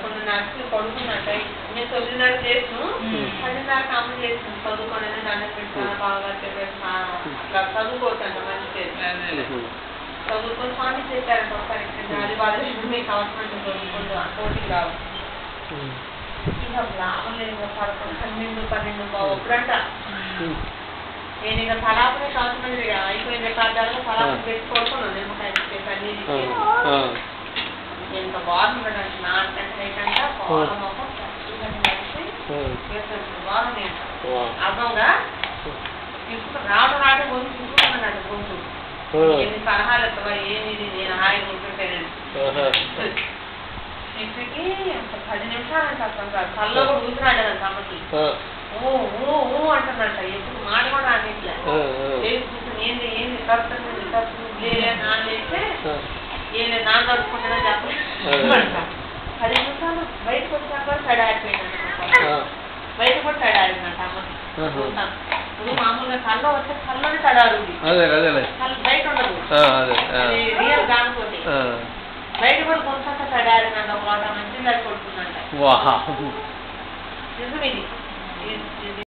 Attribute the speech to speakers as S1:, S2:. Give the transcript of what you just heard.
S1: 11:30కి పడుకున్నట్ట. నేను 9:30 చేసాను, 10:30కి అమ్మ చేసాను. చదువుకోండి దండం పెట్టుకున్నా బాగా అట్లా చదువుకోవచ్చంట మంచి చదువుకొని స్వామి చెప్పారంట ఒకసారి అది బాధ మీకు అవసరం చదువుకోండి పోటీ కావు ఇక లాభం లేదు. 11, 12 ఎప్పుడంట నేను ఇక తలాపనే సంవత్సరం అయిపోయింది. కాదాలు తలాపం పెట్టి కొడుకున్నాను నిమ్మకాయ అన్ని ఎంత బాగుంటుందంటే నా అంటే పాల మొక్క బాగుంది అర్థంగా తీసుకుని రావడం ముందు తీసుకున్నాను గొంతు ఎన్ని సలహాలు ఎత్తవా ఏమిది నేను హాయిగా ఉంటుంటేనండి. ఇప్పటికి 10 నిమిషాలు అంటే అర్థం కాదు. కల్లో కూడా ఊసిరాడదంట అమ్మకి. ఓ అంటుందంట. ఎప్పుడు మాట కూడా అన్నిట్లే కూర్చొని ఏంది ఏంది తప్పుతుంది లేదే నాన్నైతే ఏం లేదు నాన్న తడుచుకుంటేనే చెప్పంట. 10 నిమిషాలు బయటకు వచ్చాక కూడా సైడ్ ఆడిపోయిందంట. బయట కూడా సైడ్ ఆడిందంట అమ్మకి. ఇప్పుడు మామూలుగా కల్లో వస్తే కల్లోనే తడారుంది, బయట ఉండదు. రియల్ దానితోటి బయట కూడా కొంత తడారిందంట. ఒక మంచి దాన్ని కొడుతుందంట. నిజం ఇది.